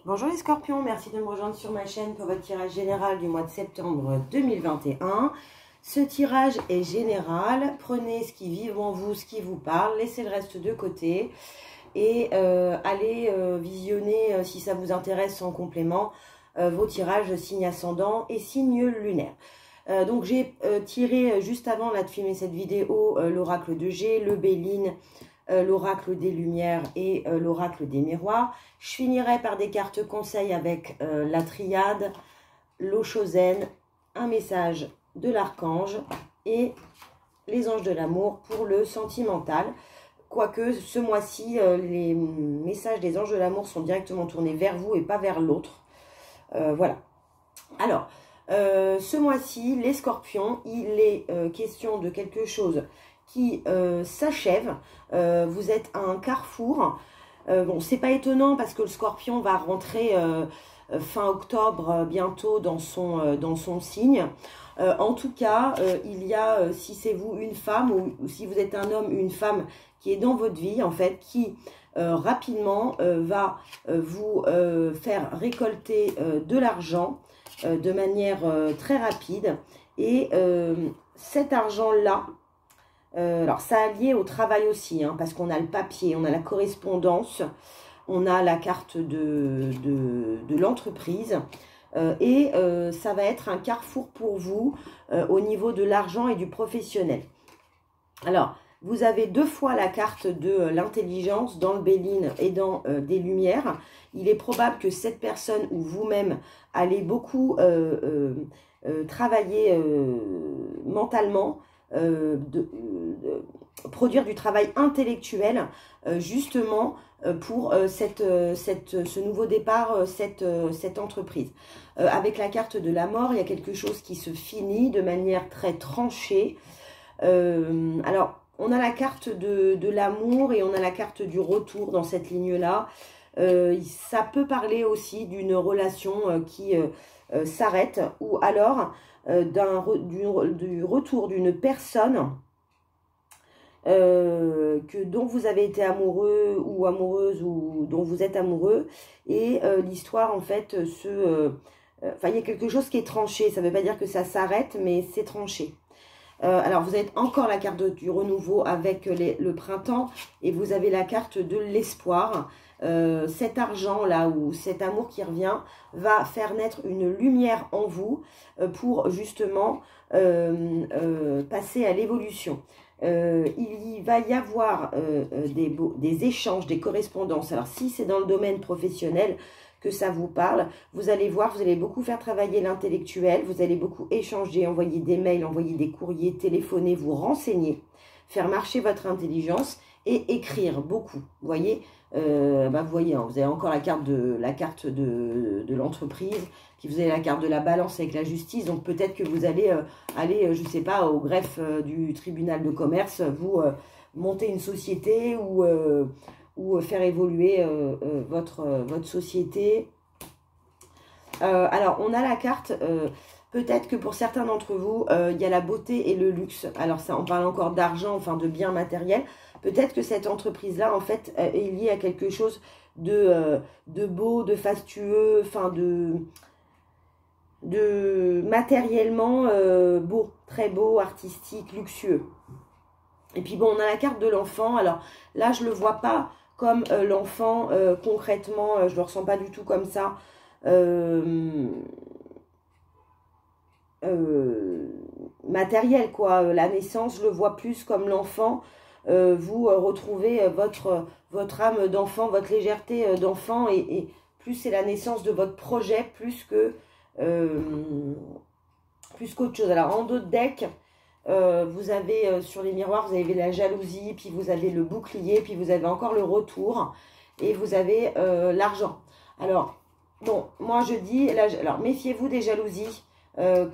Bonjour les scorpions, merci de me rejoindre sur ma chaîne pour votre tirage général du mois de septembre 2021. Ce tirage est général, prenez ce qui vibre en vous, ce qui vous parle, laissez le reste de côté et allez visionner si ça vous intéresse en complément vos tirages signe ascendant et signe lunaire. Donc j'ai tiré juste avant là, de filmer cette vidéo l'oracle de G, le Béline, l'oracle des lumières et l'oracle des miroirs. Je finirai par des cartes conseils avec la triade, l'eau chosène, un message de l'archange et les anges de l'amour pour le sentimental. Quoique ce mois-ci, les messages des anges de l'amour sont directement tournés vers vous et pas vers l'autre. Voilà. Alors, ce mois-ci, les scorpions, il est question de quelque chose qui s'achève. Vous êtes à un carrefour. Bon, c'est pas étonnant parce que le scorpion va rentrer fin octobre bientôt dans son signe. En tout cas, il y a, si c'est vous une femme ou si vous êtes un homme, une femme qui est dans votre vie, en fait, qui rapidement va vous faire récolter de l'argent de manière très rapide. Et cet argent-là, alors ça a lié au travail aussi, hein, parce qu'on a le papier, on a la correspondance, on a la carte de l'entreprise. Et ça va être un carrefour pour vous au niveau de l'argent et du professionnel. Alors, vous avez deux fois la carte de l'intelligence dans le Béline et dans des lumières. Il est probable que cette personne ou vous-même allez beaucoup travailler mentalement, produire du travail intellectuel justement pour ce nouveau départ, cette entreprise. Avec la carte de la mort, il y a quelque chose qui se finit de manière très tranchée. Alors, on a la carte de l'amour et on a la carte du retour dans cette ligne-là. Ça peut parler aussi d'une relation qui s'arrête ou alors du retour d'une personne dont vous avez été amoureux ou amoureuse ou dont vous êtes amoureux. Et l'histoire, en fait, il y a quelque chose qui est tranché. Ça ne veut pas dire que ça s'arrête, mais c'est tranché. Alors, vous avez encore la carte du renouveau avec le printemps et vous avez la carte de l'espoir. Cet argent-là ou cet amour qui revient va faire naître une lumière en vous pour justement passer à l'évolution. Il va y avoir des échanges, des correspondances. Alors, si c'est dans le domaine professionnel que ça vous parle, vous allez voir, vous allez beaucoup faire travailler l'intellectuel, vous allez beaucoup échanger, envoyer des mails, envoyer des courriers, téléphoner, vous renseigner, faire marcher votre intelligence et écrire beaucoup. Vous voyez, vous voyez, hein, vous avez encore la carte de l'entreprise, puis vous avez la carte de la balance avec la justice, donc peut-être que vous allez aller, je ne sais pas, au greffe du tribunal de commerce, vous monter une société ou faire évoluer votre société. Alors, on a la carte, peut-être que pour certains d'entre vous, il y a la beauté et le luxe. Alors, ça, on parle encore d'argent, enfin de biens matériels. Peut-être que cette entreprise-là, en fait, est liée à quelque chose de beau, de fastueux, enfin de matériellement beau, très beau, artistique, luxueux. Et puis bon, on a la carte de l'enfant. Alors là, je ne le vois pas comme l'enfant concrètement, je ne le ressens pas du tout comme ça. Matériel quoi, la naissance, je le vois plus comme l'enfant. Vous retrouvez votre âme d'enfant, votre légèreté d'enfant et plus c'est la naissance de votre projet plus qu'autre chose. Alors en dos de deck, vous avez sur les miroirs, vous avez la jalousie, puis vous avez le bouclier, puis vous avez encore le retour et vous avez l'argent. Alors bon, moi je dis, alors méfiez-vous des jalousies.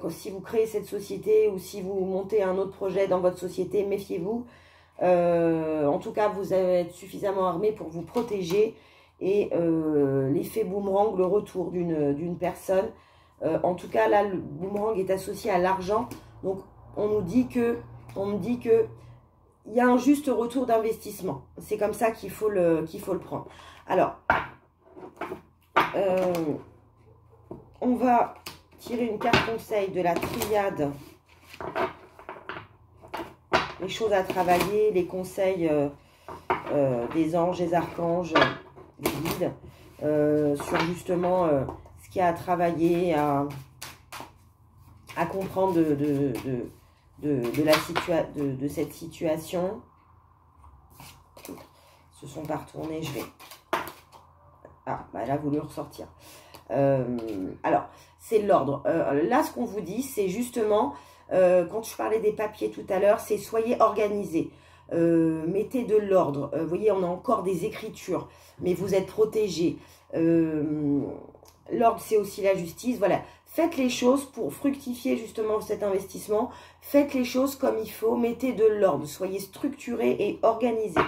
Si vous créez cette société ou si vous montez un autre projet dans votre société, méfiez-vous. En tout cas, vous allez être suffisamment armé pour vous protéger. Et l'effet boomerang, le retour d'une personne. En tout cas, là, le boomerang est associé à l'argent. Donc, on me dit que il y a un juste retour d'investissement. C'est comme ça qu'il faut le prendre. Alors, On va tirer une carte conseil de la triade. Les choses à travailler, les conseils des anges, des archanges, des guides, sur justement ce qu'il y a à travailler, à comprendre de cette situation. Ils se sont pas retournés, je vais... Ah, bah, elle a voulu ressortir. Alors, c'est l'ordre. Là, ce qu'on vous dit, c'est justement, quand je parlais des papiers tout à l'heure, c'est soyez organisés. Mettez de l'ordre. Vous voyez, on a encore des écritures, mais vous êtes protégés. L'ordre, c'est aussi la justice. Voilà. Faites les choses pour fructifier justement cet investissement. Faites les choses comme il faut. Mettez de l'ordre. Soyez structurés et organisés.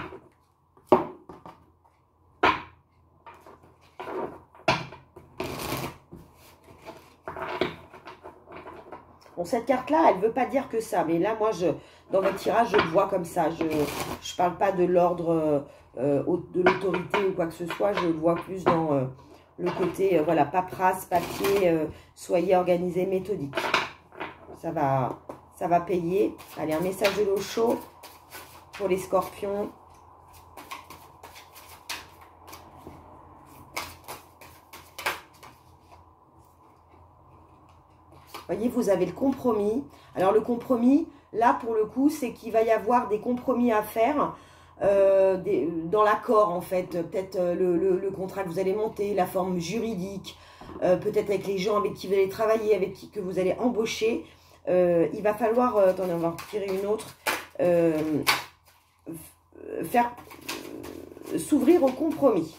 Bon, cette carte-là, elle ne veut pas dire que ça. Mais là, moi, dans votre tirage, je le vois comme ça. Je ne parle pas de l'ordre, de l'autorité ou quoi que ce soit. Je le vois plus dans le côté, voilà, paperasse, papier. Soyez organisés, méthodiques. Ça va payer. Allez, un message de l'eau chaude pour les scorpions. Voyez, vous avez le compromis. Alors, le compromis, là, pour le coup, c'est qu'il va y avoir des compromis à faire dans l'accord, en fait. Peut-être le contrat que vous allez monter, la forme juridique, peut-être avec les gens avec qui vous allez travailler, avec qui que vous allez embaucher. Il va falloir, attendez, on va en tirer une autre, s'ouvrir au compromis.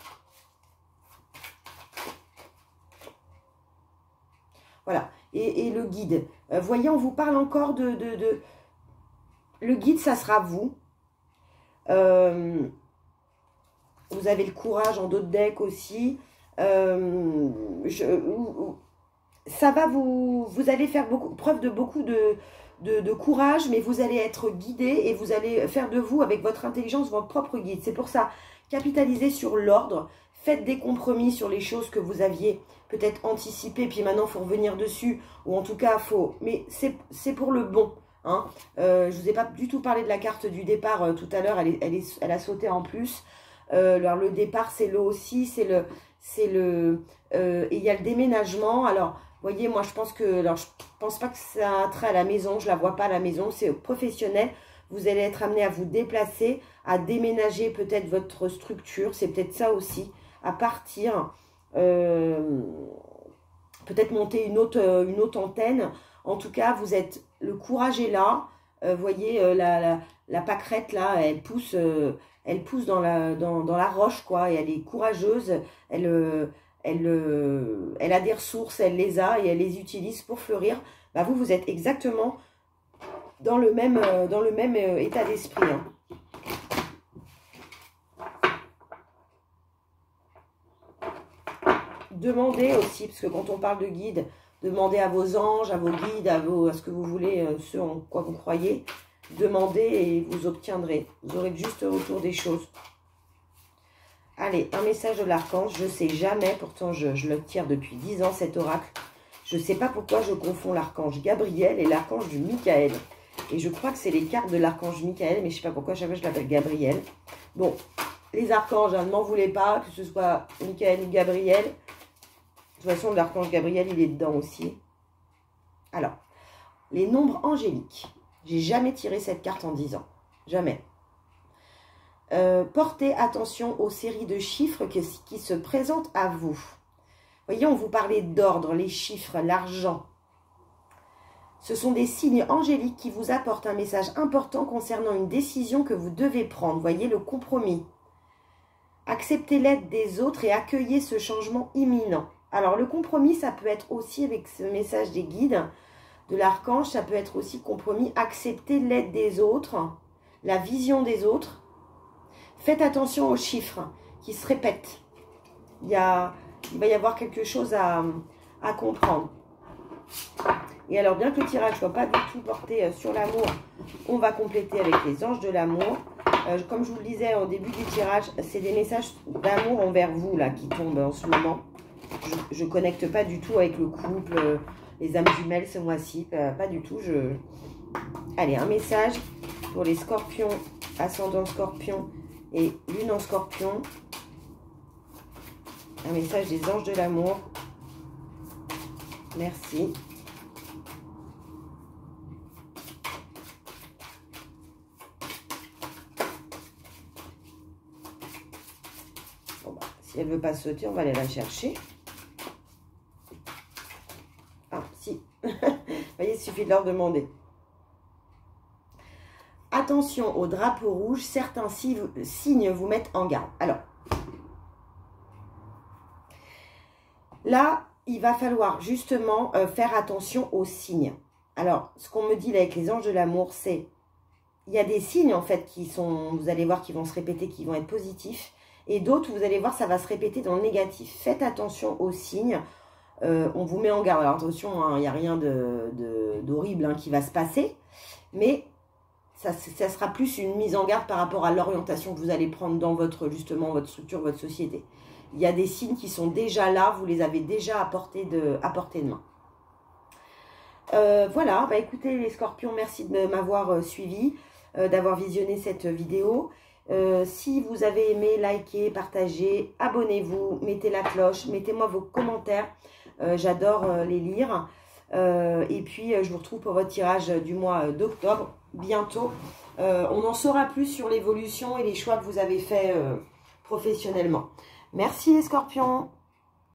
Voilà. Et le guide. Voyez, on vous parle encore de... Le guide, ça sera vous. Vous avez le courage en d'autres decks aussi. Ça va vous allez faire preuve de beaucoup de courage, mais vous allez être guidé et vous allez faire de vous, avec votre intelligence, votre propre guide. C'est pour ça, capitalisez sur l'ordre. Faites des compromis sur les choses que vous aviez peut-être anticipées, puis maintenant, il faut revenir dessus. Ou en tout cas, mais c'est pour le bon. Hein. Je ne vous ai pas du tout parlé de la carte du départ tout à l'heure. Elle a sauté en plus. Alors, le départ, c'est le aussi. Et il y a le déménagement. Alors, vous voyez, moi, je pense pas que ça a trait à la maison. Je ne la vois pas à la maison. C'est professionnel. Vous allez être amené à vous déplacer, à déménager peut-être votre structure. C'est peut-être ça aussi. À partir, peut-être monter une autre antenne. En tout cas, le courage est là. Voyez, la pâquerette là, elle pousse dans la roche, quoi. Et elle est courageuse. Elle a des ressources, elle les a et elle les utilise pour fleurir. Bah, vous êtes exactement dans le même état d'esprit. Hein. Demandez aussi, parce que quand on parle de guide, demandez à vos anges, à vos guides, à ce que vous voulez, ce en quoi vous croyez. Demandez et vous obtiendrez. Vous aurez juste autour des choses. Allez, un message de l'archange. Je ne sais jamais, pourtant je le tire depuis 10 ans cet oracle. Je ne sais pas pourquoi je confonds l'archange Gabriel et l'archange du Michael. Et je crois que c'est les cartes de l'archange Michael, mais je ne sais pas pourquoi, chaque fois je l'appelle Gabriel. Bon, les archanges, hein, ne m'en voulez pas, que ce soit Michael ou Gabriel. De toute façon, l'archange Gabriel, il est dedans aussi. Alors, les nombres angéliques. J'ai jamais tiré cette carte en 10 ans. Jamais. Portez attention aux séries de chiffres qui se présentent à vous. Voyez, on vous parlait d'ordre, les chiffres, l'argent. Ce sont des signes angéliques qui vous apportent un message important concernant une décision que vous devez prendre. Voyez, le compromis. Acceptez l'aide des autres et accueillez ce changement imminent. Alors, le compromis, ça peut être aussi, avec ce message des guides, de l'archange, ça peut être aussi compromis. Accepter l'aide des autres, la vision des autres. Faites attention aux chiffres qui se répètent. Il va y avoir quelque chose à comprendre. Et alors, bien que le tirage ne soit pas du tout porté sur l'amour, on va compléter avec les anges de l'amour. Comme je vous le disais au début du tirage, c'est des messages d'amour envers vous là qui tombent en ce moment. Je ne connecte pas du tout avec le couple, les âmes jumelles ce mois-ci, pas du tout. Allez, un message pour les scorpions, ascendant scorpion et lune en scorpion. Un message des anges de l'amour. Merci. Bon, bah, si elle ne veut pas sauter, on va aller la chercher. Ah, si. Vous voyez, il suffit de leur demander. Attention au drapeau rouge, certains signes vous mettent en garde. Alors, là, il va falloir justement faire attention aux signes. Alors, ce qu'on me dit là avec les anges de l'amour, c'est, il y a des signes en fait qui sont, vous allez voir, qui vont se répéter, qui vont être positifs. Et d'autres, vous allez voir, ça va se répéter dans le négatif. Faites attention aux signes. On vous met en garde. Alors attention, hein, il n'y a rien d'horrible hein, qui va se passer. Mais ça sera plus une mise en garde par rapport à l'orientation que vous allez prendre dans votre structure, votre société. Il y a des signes qui sont déjà là, vous les avez déjà à portée de main. Voilà, bah écoutez les scorpions, merci de m'avoir suivi, d'avoir visionné cette vidéo. Si vous avez aimé, likez, partagez, abonnez-vous, mettez la cloche, mettez-moi vos commentaires, j'adore les lire. Et puis je vous retrouve pour votre tirage du mois d'octobre, bientôt. On en saura plus sur l'évolution et les choix que vous avez faits professionnellement. Merci les scorpions.